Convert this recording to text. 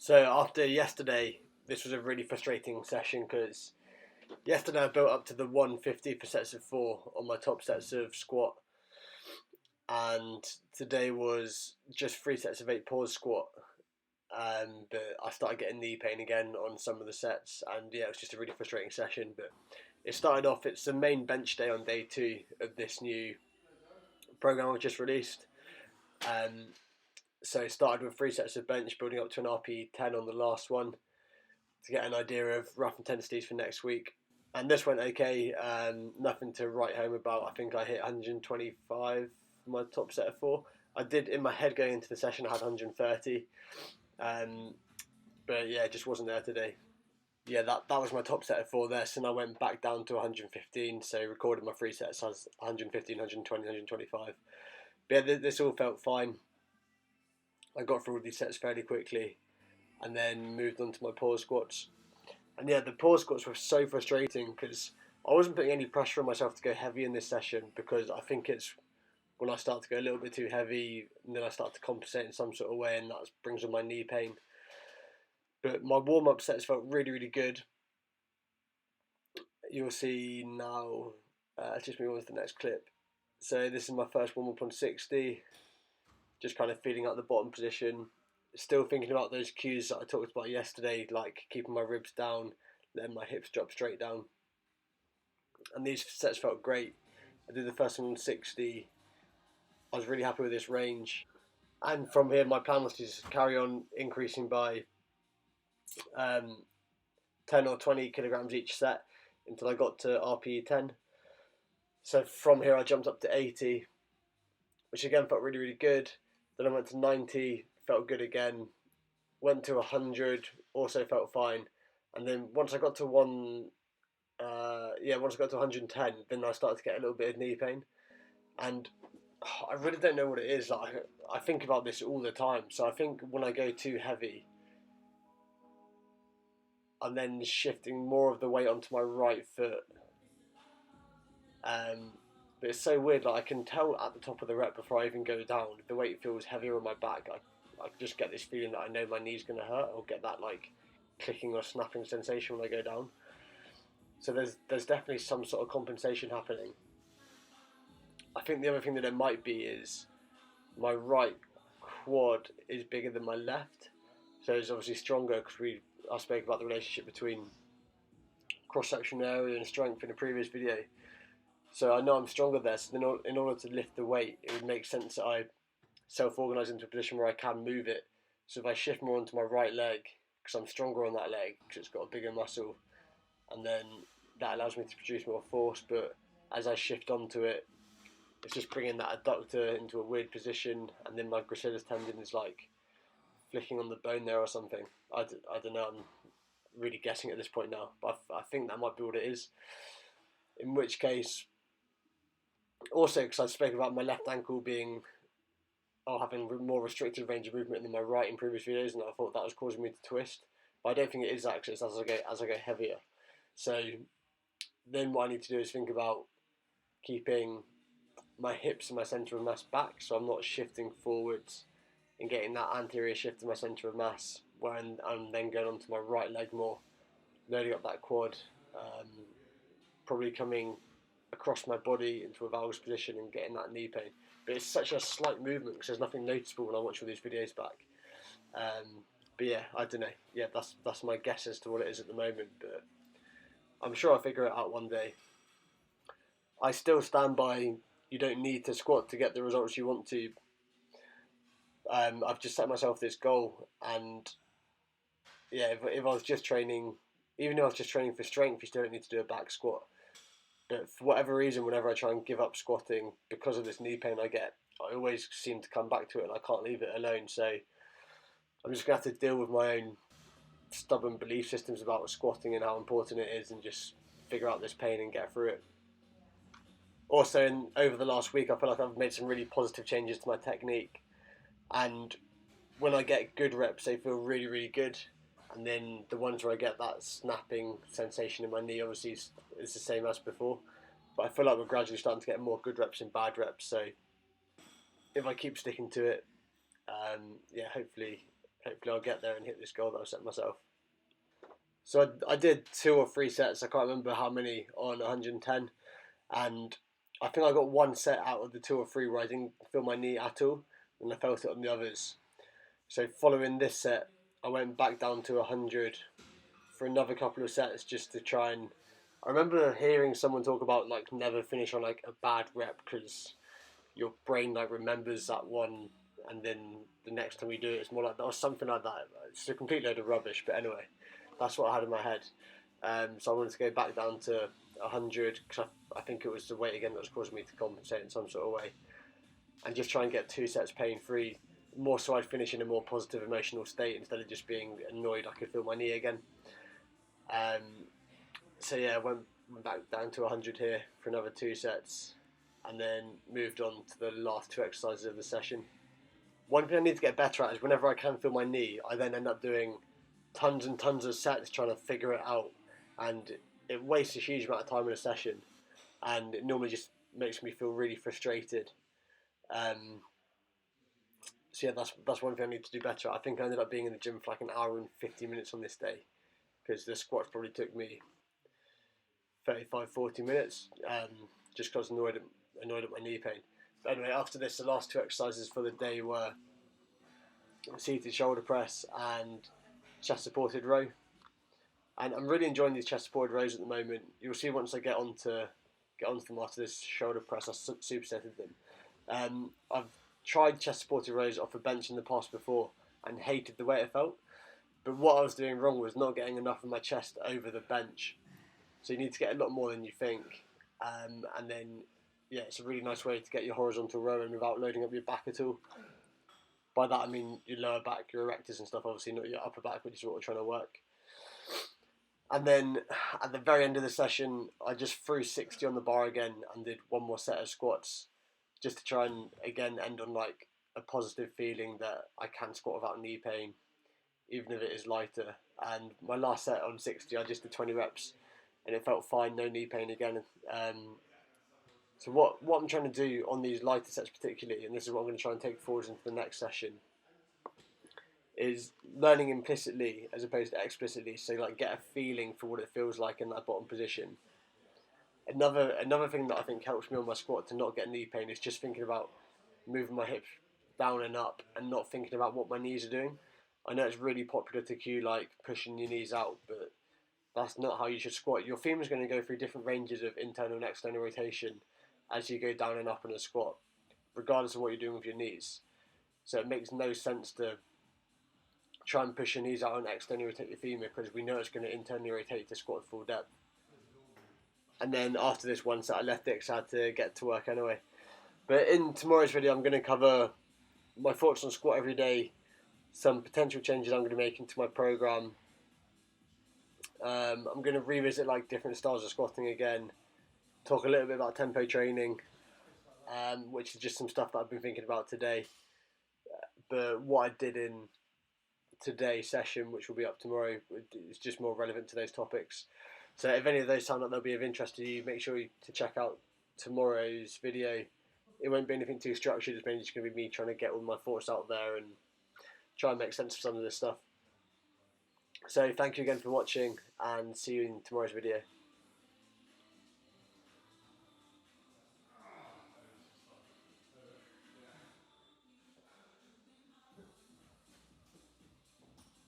So after yesterday, this was a really frustrating session because yesterday I built up to the 150 for sets of four on my top sets of squat, and today was just three sets of eight pause squat. But I started getting knee pain again on some of the sets, and yeah, it was just a really frustrating session. But it started off. It's the main bench day on day two of this new program I just released. Um, so it started with three sets of bench, building up to an RPE 10 on the last one to get an idea of rough intensities for next week. And this went okay, nothing to write home about. I think I hit 125 for my top set of four. I did, in my head going into the session, I had 130. But yeah, it just wasn't there today. Yeah, that was my top set of four there. So then I went back down to 115. So recorded my three sets as 115, 120, 125. But yeah, this all felt fine. I got through all these sets fairly quickly and then moved on to my pause squats. And yeah, the pause squats were so frustrating because I wasn't putting any pressure on myself to go heavy in this session, because I think it's when I start to go a little bit too heavy and then I start to compensate in some sort of way, and that brings on my knee pain. But my warm-up sets felt really, really good. You'll see now, just move on to the next clip. So this is my first warm-up on 60, just kind of feeling out the bottom position. Still thinking about those cues that I talked about yesterday, like keeping my ribs down, letting my hips drop straight down. And these sets felt great. I did the first one on 60. I was really happy with this range. And from here, my plan was to just carry on increasing by 10 or 20 kilograms each set until I got to RPE 10. So from here, I jumped up to 80, which again felt really, really good. Then I went to 90, felt good again. Went to 100, also felt fine. And then once I got to once I got to 110, then I started to get a little bit of knee pain. And I really don't know what it is. Like, I think about this all the time. So I think when I go too heavy, I'm then shifting more of the weight onto my right foot. But it's so weird. Like, I can tell at the top of the rep before I even go down, if the weight feels heavier on my back, I just get this feeling that I know my knee's going to hurt, or get that like clicking or snapping sensation when I go down. So there's definitely some sort of compensation happening. I think the other thing that it might be is my right quad is bigger than my left, so it's obviously stronger because I spoke about the relationship between cross-sectional area and strength in a previous video. So I know I'm stronger there. So in order to lift the weight, it would make sense that I self-organise into a position where I can move it. So if I shift more onto my right leg, because I'm stronger on that leg, because it's got a bigger muscle, and then that allows me to produce more force. But as I shift onto it, it's just bringing that adductor into a weird position, and then my gracilis tendon is like flicking on the bone there or something. I don't know, I'm really guessing at this point now, but I think that might be what it is. In which case, also because I spoke about my left ankle being having more restricted range of movement than my right in previous videos, and I thought that was causing me to twist. But I don't think it is actually. It's as I go heavier. So then what I need to do is think about keeping my hips and my centre of mass back, so I'm not shifting forwards and getting that anterior shift to my centre of mass, where I'm then going onto my right leg more, loading up that quad, probably coming across my body into a valgus position and getting that knee pain. But it's such a slight movement because there's nothing noticeable when I watch all these videos back. But yeah, I don't know. Yeah, that's my guess as to what it is at the moment, but I'm sure I'll figure it out one day. I still stand by, you don't need to squat to get the results you want to. I've just set myself this goal, and yeah, if I was just training, even if I was just training for strength, you still don't need to do a back squat. But for whatever reason, whenever I try and give up squatting because of this knee pain I get, I always seem to come back to it, and I can't leave it alone. So I'm just going to have to deal with my own stubborn belief systems about squatting and how important it is, and just figure out this pain and get through it. Also, over the last week, I feel like I've made some really positive changes to my technique, and when I get good reps, they feel really, really good. And then the ones where I get that snapping sensation in my knee, obviously, is the same as before. But I feel like we're gradually starting to get more good reps and bad reps. So if I keep sticking to it, hopefully hopefully I'll get there and hit this goal that I've set myself. So I did 2 or 3 sets, I can't remember how many, on 110, and I think I got 1 set out of the 2 or 3 where I didn't feel my knee at all, and I felt it on the others. So following this set, I went back down to 100 for another couple of sets just to try and. I remember hearing someone talk about like never finish on like a bad rep because your brain like remembers that one, and then the next time you do it, it's more like that or something like that. It's a complete load of rubbish, but anyway, that's what I had in my head. So I wanted to go back down to 100 because I think it was the weight again that was causing me to compensate in some sort of way, and just try and get 2 sets pain free. More so I'd finish in a more positive emotional state instead of just being annoyed I could feel my knee again. So yeah, I went back down to 100 here for another 2 sets, and then moved on to the last 2 exercises of the session. One thing I need to get better at is whenever I can feel my knee, I then end up doing tons and tons of sets trying to figure it out, and it wastes a huge amount of time in a session, and it normally just makes me feel really frustrated. So yeah, that's one thing I need to do better. I think I ended up being in the gym for like an hour and 50 minutes on this day, because the squats probably took me 35, 40 minutes, just because I was annoyed at my knee pain. But anyway, after this, the last 2 exercises for the day were seated shoulder press and chest supported row. And I'm really enjoying these chest supported rows at the moment. You'll see once I get onto them after this shoulder press, I supersetted them. I've tried chest supported rows off a bench in the past before and hated the way it felt. But what I was doing wrong was not getting enough of my chest over the bench. So you need to get a lot more than you think. And then, yeah, it's a really nice way to get your horizontal rowing without loading up your back at all. By that I mean your lower back, your erectors and stuff, obviously not your upper back, which is what we're trying to work. And then at the very end of the session, I just threw 60 on the bar again and did 1 more set of squats, just to try and again end on like a positive feeling that I can squat without knee pain, even if it is lighter. And my last set on 60, I just did 20 reps, and it felt fine, no knee pain again. So what I'm trying to do on these lighter sets particularly, and this is what I'm going to try and take forward into the next session, is learning implicitly as opposed to explicitly. So like get a feeling for what it feels like in that bottom position. Another thing that I think helps me on my squat to not get knee pain is just thinking about moving my hips down and up and not thinking about what my knees are doing. I know it's really popular to cue like pushing your knees out, but that's not how you should squat. Your femur is going to go through different ranges of internal and external rotation as you go down and up in a squat, regardless of what you're doing with your knees. So it makes no sense to try and push your knees out and externally rotate your femur, because we know it's going to internally rotate to squat at full depth. And then after this 1 set, I left it because I had to get to work anyway. But in tomorrow's video, I'm going to cover my thoughts on squat every day, some potential changes I'm going to make into my program. I'm going to revisit like different styles of squatting again, talk a little bit about tempo training, which is just some stuff that I've been thinking about today. But what I did in today's session, which will be up tomorrow, is just more relevant to those topics. So if any of those sound like they'll be of interest to you, make sure to check out tomorrow's video. It won't be anything too structured, it's mainly just going to be me trying to get all my thoughts out there and try and make sense of some of this stuff. So thank you again for watching, and see you in tomorrow's video.